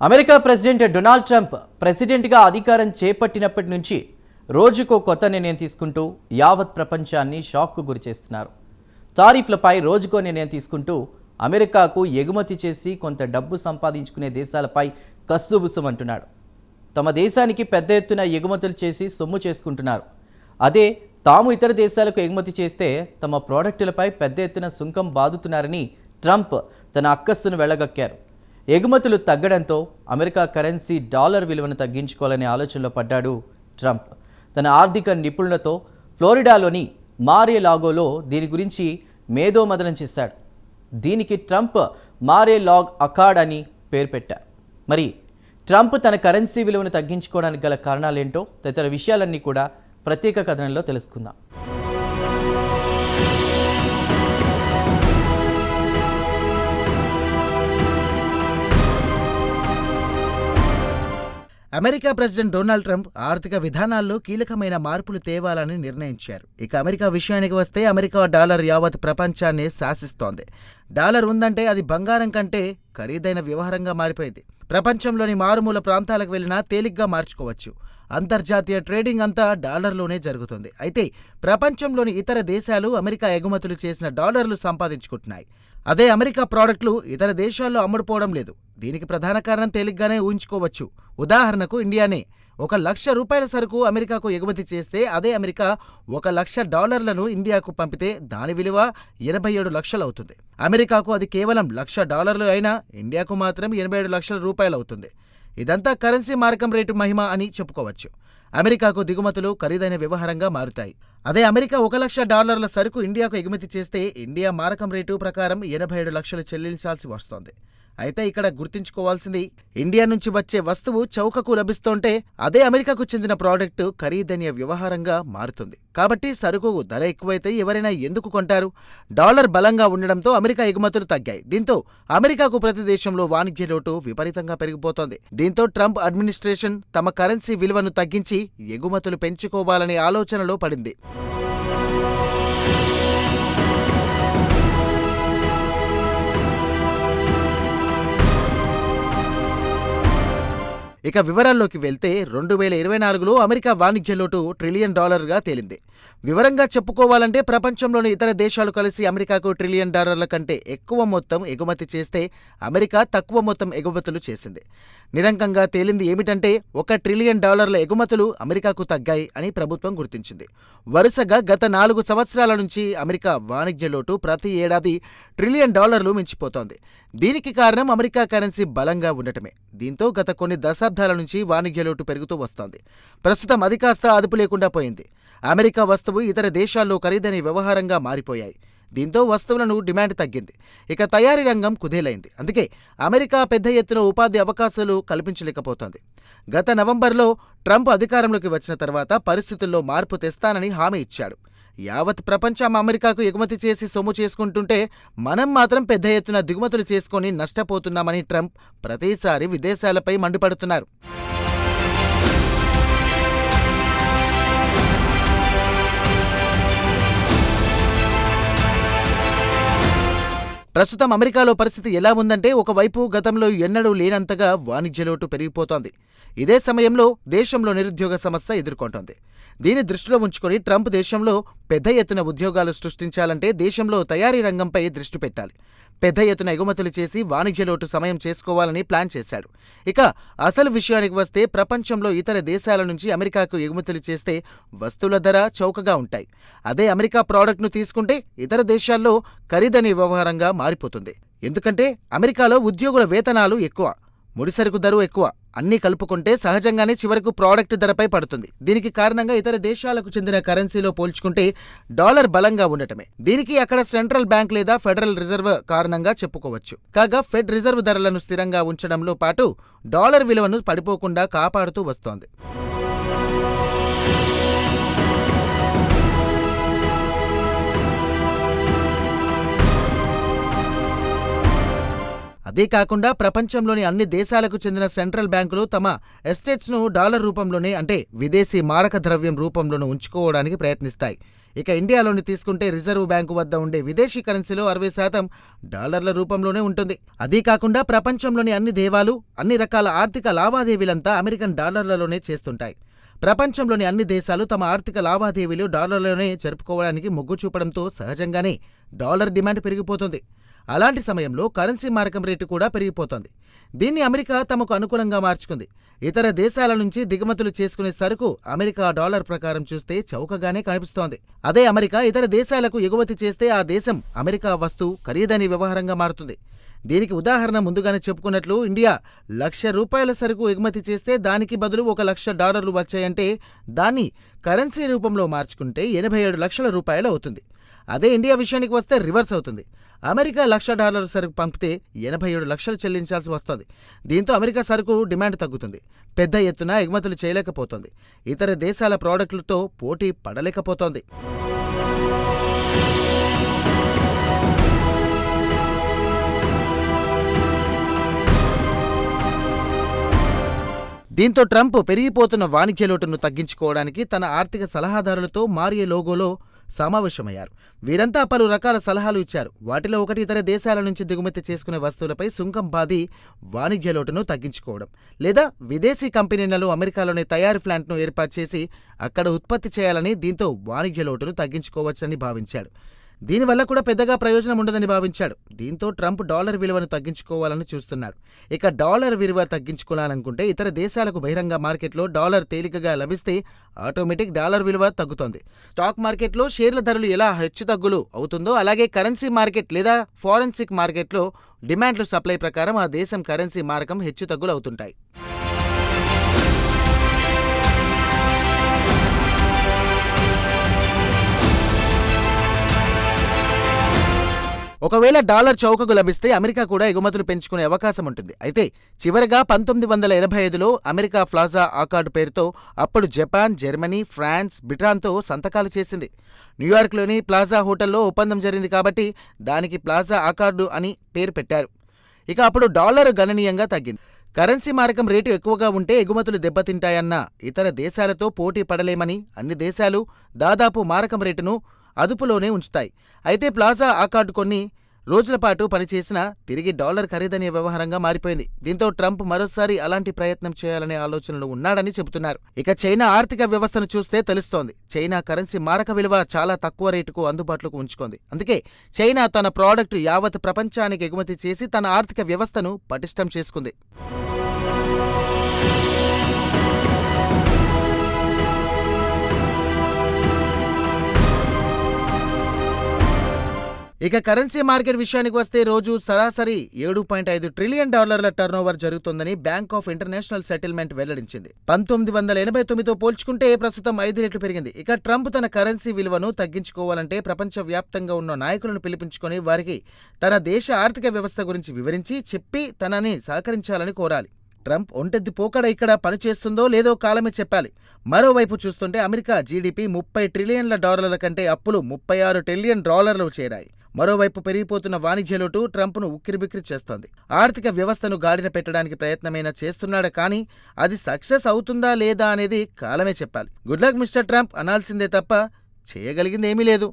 America president Donald Trump ప్రెసిడెంట్గా అధికారం చేపట్టినప్పటి నుంచి రోజుకో కొత్త నిర్ణయం తీసుకుంటూ యావత్ ప్రపంచాన్ని షాక్కు గురిచేస్తున్నారు. టారిఫ్లపై రోజుకో నిర్ణయం తీసుకుంటూ అమెరికాకు ఎగుమతి చేసి కొంత డబ్బు సంపాదించుకునే దేశాలపై కస్సుబుస్సుమంటున్నాడు. తమ దేశానికి పెద్ద ఎత్తున ఎగుమతులు చేసి సొమ్ము చేసుకుంటున్నారు. అదే తాము ఇతర దేశాలకు ఎగుమతి చేస్తే తమ ప్రోడక్టులపై పెద్ద ఎత్తున సుంకం బాదుతున్నారని ట్రంప్ తన అక్కస్సును వెళ్ళగక్కారు. ఎగుమతులు తగ్గడంతో అమెరికా కరెన్సీ డాలర్ విలువను తగ్గించుకోవాలనే ఆలోచనలో పడ్డాడు ట్రంప్. తన ఆర్థిక నిపుణులతో ఫ్లోరిడాలోని మారే-లాగోలో దీని గురించి మేధోమథనం చేశాడు. దీనికి ట్రంప్ మారే-లాగ్ అకార్డ్ అని పేరు పెట్టారు. మరి ట్రంప్ తన కరెన్సీ విలువను తగ్గించుకోవడానికి గల కారణాలేంటో తదితర విషయాలన్నీ కూడా ప్రత్యేక కథనంలో తెలుసుకుందాం. అమెరికా ప్రెసిడెంట్ డొనాల్డ్ ట్రంప్ ఆర్థిక విధానాల్లో కీలకమైన మార్పులు తేవాలని నిర్ణయించారు. ఇక అమెరికా విషయానికి వస్తే అమెరికా డాలర్ యావత్ ప్రపంచాన్ని శాసిస్తోంది. డాలర్ ఉందంటే అది బంగారం కంటే ఖరీదైన వ్యవహారంగా మారిపోయింది. ప్రపంచంలోని మారుమూల ప్రాంతాలకు వెళ్ళినా తేలిగ్గా మార్చుకోవచ్చు. అంతర్జాతీయ ట్రేడింగ్ అంతా డాలర్లోనే జరుగుతుంది. అయితే ప్రపంచంలోని ఇతర దేశాలు అమెరికా ఎగుమతులు చేసిన డాలర్లు సంపాదించుకుంటున్నాయి. అదే అమెరికా ప్రోడక్టులు ఇతర దేశాల్లో అమ్ముడుపోవడం లేదు. దీనికి ప్రధాన కారణం తేలిగ్గానే ఊహించుకోవచ్చు. ఉదాహరణకు ఇండియానే. $1,00,000 సరుకు అమెరికాకు ఎగుమతి చేస్తే అదే అమెరికా $1,00,000 ఇండియాకు పంపితే దాని విలువ 87 లక్షలు అవుతుంది. అమెరికాకు అది కేవలం $1,00,000 అయినా ఇండియాకు మాత్రం 87 లక్షల రూపాయలు అవుతుంది. ఇదంతా కరెన్సీ మారకం రేటు మహిమ అని చెప్పుకోవచ్చు. అమెరికాకు దిగుమతులు ఖరీదైన వ్యవహారంగా మారుతాయి. అదే అమెరికా $1,00,000 సరుకు ఇండియాకు ఎగుమతి చేస్తే ఇండియా మారకం రేటు ప్రకారం 87 లక్షలు చెల్లించాల్సి వస్తోంది. అయితే ఇక్కడ గుర్తుంచుకోవాల్సింది, ఇండియా నుంచి వచ్చే వస్తువు చౌకకు లభిస్తుంటే అదే అమెరికాకు చెందిన ప్రోడక్టు ఖరీదైన వ్యవహారంగా మారుతుంది. కాబట్టి సరుకు ధర ఎక్కువైతే ఎవరైనా ఎందుకు కొంటారు? డాలర్ బలంగా ఉండడంతో అమెరికా ఎగుమతులు తగ్గాయి. దీంతో అమెరికాకు ప్రతి దేశంలో వాణిజ్య లోటు విపరీతంగా పెరిగిపోతోంది. దీంతో ట్రంప్ అడ్మినిస్ట్రేషన్ తమ కరెన్సీ విలువను తగ్గించి ఎగుమతులు పెంచుకోవాలనే ఆలోచనలో పడింది. ఇక వివరాల్లోకి వెళ్తే 2024లో అమెరికా వాణిజ్య లోటు $1 ట్రిలియన్ తేలింది. వివరంగా చెప్పుకోవాలంటే ప్రపంచంలోని ఇతర దేశాలు కలిసి అమెరికాకు $1 ట్రిలియన్ కంటే ఎక్కువ మొత్తం ఎగుమతి చేస్తే అమెరికా తక్కువ మొత్తం ఎగుమతులు చేసింది. నిరంకంగా తేలింది ఏమిటంటే $1 ట్రిలియన్ ఎగుమతులు అమెరికాకు తగ్గాయి అని ప్రభుత్వం గుర్తించింది. వరుసగా గత 4 సంవత్సరాల నుంచి అమెరికా వాణిజ్య లోటు ప్రతి ఏడాది $1 ట్రిలియన్ మించిపోతోంది. దీనికి కారణం అమెరికా కరెన్సీ బలంగా ఉండటమే. దీంతో గత కొన్ని దశాబ్దాల నుంచి వాణిజ్య లోటు పెరుగుతూ వస్తోంది. ప్రస్తుతం అది కాస్త అదుపు లేకుండా పోయింది. అమెరికా వస్తువు ఇతర దేశాల్లో ఖరీదైన వ్యవహారంగా మారిపోయాయి. దీంతో వస్తువులను డిమాండ్ తగ్గింది. ఇక తయారీ రంగం కుదేలైంది. అందుకే అమెరికా పెద్ద ఎత్తున ఉపాధి అవకాశాలు కల్పించలేకపోతోంది. గత నవంబర్లో ట్రంప్ అధికారంలోకి వచ్చిన తర్వాత పరిస్థితుల్లో మార్పు తెస్తానని హామీ ఇచ్చాడు. యావత్ ప్రపంచం అమెరికాకు ఎగుమతి చేసి సొమ్ము చేసుకుంటుంటే మనం మాత్రం పెద్ద ఎత్తున దిగుమతులు చేసుకొని నష్టపోతున్నామని ట్రంప్ ప్రతిసారి విదేశాలపై మండిపడుతున్నారు. ప్రస్తుతం అమెరికాలో పరిస్థితి ఎలా ఉందంటే, ఒకవైపు గతంలో ఎన్నడూ లేనంతగా వాణిజ్య లోటు పెరిగిపోతోంది. ఇదే సమయంలో దేశంలో నిరుద్యోగ సమస్య ఎదుర్కొంటోంది. దీన్ని దృష్టిలో ఉంచుకొని ట్రంప్ దేశంలో పెద్ద ఎత్తున ఉద్యోగాలు సృష్టించాలంటే దేశంలో తయారీ రంగంపై దృష్టి పెట్టాలి. పెద్ద ఎత్తున ఎగుమతులు చేసి వాణిజ్య లోటు సమయం చేసుకోవాలని ప్లాన్ చేశాడు. ఇక అసలు విషయానికి వస్తే ప్రపంచంలో ఇతర దేశాల నుంచి అమెరికాకు ఎగుమతులు చేస్తే వస్తువుల ధర చౌకగా ఉంటాయి. అదే అమెరికా ప్రోడక్ట్ను తీసుకుంటే ఇతర దేశాల్లో ఖరీదైన వ్యవహారంగా మారిపోతుంది. ఎందుకంటే అమెరికాలో ఉద్యోగుల వేతనాలు ఎక్కువ, ముడిసరుకు ధర ఎక్కువ, అన్నీ కలుపుకుంటే సహజంగానే చివరకు ప్రోడక్ట్ ధరపై పడుతుంది. దీనికి కారణంగా ఇతర దేశాలకు చెందిన కరెన్సీలో పోల్చుకుంటే డాలర్ బలంగా ఉండటమే. దీనికి అక్కడ సెంట్రల్ బ్యాంక్ లేదా ఫెడరల్ రిజర్వ్ కారణంగా చెప్పుకోవచ్చు. కాగా ఫెడ్ రిజర్వ్ ధరలను స్థిరంగా ఉంచడంలో పాటు డాలర్ విలువను పడిపోకుండా కాపాడుతూ వస్తోంది. అదే కాకుండా ప్రపంచంలోని అన్ని దేశాలకు చెందిన సెంట్రల్ బ్యాంకులు తమ ఎస్టేట్స్ను డాలర్ రూపంలోనే అంటే విదేశీ మారక ద్రవ్యం రూపంలోనే ఉంచుకోవడానికి ప్రయత్నిస్తాయి. ఇక ఇండియాలోని తీసుకుంటే రిజర్వ్ బ్యాంకు వద్ద ఉండే విదేశీ కరెన్సీలో 60% డాలర్ల రూపంలోనే ఉంటుంది. అదీ కాకుండా ప్రపంచంలోని అన్ని దేశాలు అన్ని రకాల ఆర్థిక లావాదేవీలంతా అమెరికన్ డాలర్లలోనే చేస్తుంటాయి. ప్రపంచంలోని అన్ని దేశాలు తమ ఆర్థిక లావాదేవీలు డాలర్లలోనే జరుపుకోవడానికి మొగ్గు చూపడంతో సహజంగానే డాలర్ డిమాండ్ పెరిగిపోతుంది. అలాంటి సమయంలో కరెన్సీ మారకం రేటు కూడా పెరిగిపోతోంది. దీన్ని అమెరికా తమకు అనుకూలంగా మార్చుకుంది. ఇతర దేశాల నుంచి దిగుమతులు చేసుకునే సరుకు అమెరికా డాలర్ ప్రకారం చూస్తే చౌకగానే కనిపిస్తోంది. అదే అమెరికా ఇతర దేశాలకు ఎగుమతి చేస్తే ఆ దేశం అమెరికా వస్తువు ఖరీదైన వ్యవహారంగా మారుతుంది. దీనికి ఉదాహరణ ముందుగానే చెప్పుకున్నట్లు ఇండియా ₹1,00,000 సరుకు ఎగుమతి చేస్తే దానికి బదులు $1,00,000 వచ్చాయంటే దాన్ని కరెన్సీ రూపంలో మార్చుకుంటే $87,00,000 అవుతుంది. అదే ఇండియా విషయానికి వస్తే రివర్స్ అవుతుంది. అమెరికా $1,00,000 సరుకు పంపితే 87 లక్షలు చెల్లించాల్సి వస్తోంది. దీంతో అమెరికా సరుకు డిమాండ్ తగ్గుతుంది. పెద్ద ఎత్తున ఎగుమతులు చేయలేకపోతోంది. ఇతర దేశాల ప్రోడక్టులతో పోటీ పడలేకపోతోంది. దీంతో ట్రంప్ పెరిగిపోతున్న వాణిజ్య లోటును తగ్గించుకోవడానికి తన ఆర్థిక సలహాదారులతో మారియో లోగోలో సమావేశమయ్యారు. వీరంతా పలు రకాల సలహాలు ఇచ్చారు. వాటిలో ఒకటి ఇతర దేశాల నుంచి దిగుమతి చేసుకునే వస్తువులపై సుంకం బాది వాణిజ్య లోటును తగ్గించుకోవడం, లేదా విదేశీ కంపెనీలలో అమెరికాలోని తయారీ ప్లాంట్ను ఏర్పాటు చేసి అక్కడ ఉత్పత్తి చేయాలని, దీంతో వాణిజ్య లోటును తగ్గించుకోవచ్చని భావించాడు. దీనివల్ల కూడా పెద్దగా ప్రయోజనం ఉండదని భావించాడు. దీంతో ట్రంప్ డాలర్ విలువను తగ్గించుకోవాలని చూస్తున్నాడు. ఇక డాలర్ విలువ తగ్గించుకోవాలనుకుంటే ఇతర దేశాలకు బహిరంగ మార్కెట్లో డాలర్ తేలికగా లభిస్తే ఆటోమేటిక్ డాలర్ విలువ తగ్గుతోంది. స్టాక్ మార్కెట్లో షేర్ల ధరలు ఎలా హెచ్చుతగ్గులు అవుతుందో అలాగే కరెన్సీ మార్కెట్ లేదా ఫారెన్సిక్ మార్కెట్లో డిమాండ్లు సప్లై ప్రకారం ఆ దేశం కరెన్సీ మారకం హెచ్చుతగ్గులు అవుతుంటాయి. ఒకవేళ డాలర్ చౌకకు లభిస్తే అమెరికా కూడా ఎగుమతులు పెంచుకునే అవకాశం ఉంటుంది. అయితే చివరగా 1985లో అమెరికా ప్లాజా అకార్డు పేరుతో అప్పుడు జపాన్, జర్మనీ, ఫ్రాన్స్, బ్రిటన్తో సంతకాలు చేసింది. న్యూయార్క్లోని ప్లాజా హోటల్లో ఒప్పందం జరిగింది కాబట్టి దానికి ప్లాజా అకార్డు అని పేరు పెట్టారు. ఇక అప్పుడు డాలర్ గణనీయంగా తగ్గింది. కరెన్సీ మారకం రేటు ఎక్కువగా ఉంటే ఎగుమతులు దెబ్బతింటాయన్న ఇతర దేశాలతో పోటీ పడలేమని అన్ని దేశాలు దాదాపు మారకం రేటును అదుపులోనే ఉంచుతాయి. అయితే ప్లాజా అకార్డు కొన్ని రోజుల పాటు పనిచేసినా తిరిగి డాలర్ ఖరీదనే వ్యవహారంగా మారిపోయింది. దీంతో ట్రంప్ మరోసారి అలాంటి ప్రయత్నం చేయాలనే ఆలోచనలు ఉన్నాడని చెబుతున్నారు. ఇక చైనా ఆర్థిక వ్యవస్థను చూస్తే తెలుస్తోంది. చైనా కరెన్సీ మారక విలువ చాలా తక్కువ రేటుకు అందుబాటులోకి ఉంచుకుంది. అందుకే చైనా తన ప్రోడక్ట్ యావత్ ప్రపంచానికి ఎగుమతి చేసి తన ఆర్థిక వ్యవస్థను పటిష్టం చేసుకుంది. ఇక కరెన్సీ మార్కెట్ విషయానికి వస్తే రోజు సరాసరి $7.5 ట్రిలియన్ టర్నోవర్ జరుగుతోందని బ్యాంక్ ఆఫ్ ఇంటర్నేషనల్ సెటిల్మెంట్ వెల్లడించింది. 1989తో పోల్చుకుంటే ప్రస్తుతం 5 రెట్లు పెరిగింది. ఇక ట్రంప్ తన కరెన్సీ విలువను తగ్గించుకోవాలంటే ప్రపంచవ్యాప్తంగా ఉన్న నాయకులను పిలిపించుకొని వారికి తన దేశ ఆర్థిక వ్యవస్థ గురించి వివరించి చెప్పి తనని సహకరించాలని కోరాలి. ట్రంప్ ఒంటెద్ది పోకడ ఇక్కడ పనిచేస్తుందో లేదో కాలమే చెప్పాలి. మరోవైపు చూస్తుంటే అమెరికా జీడీపీ $30 ట్రిలియన్ల కంటే అప్పులు $36 ట్రిలియన్ చేరాయి. మరోవైపు పెరిగిపోతున్న వాణిజ్య లోటు ట్రంప్ను ఉక్కిరిబిక్కిరి చేస్తోంది. ఆర్థిక వ్యవస్థను గాడిన పెట్టడానికి ప్రయత్నమైనా చేస్తున్నాడు, కానీ అది సక్సెస్ అవుతుందా లేదా అనేది కాలమే చెప్పాలి. గుడ్ లక్ మిస్టర్ ట్రంప్ అనాల్సిందే తప్ప చేయగలిగిందేమీ లేదు.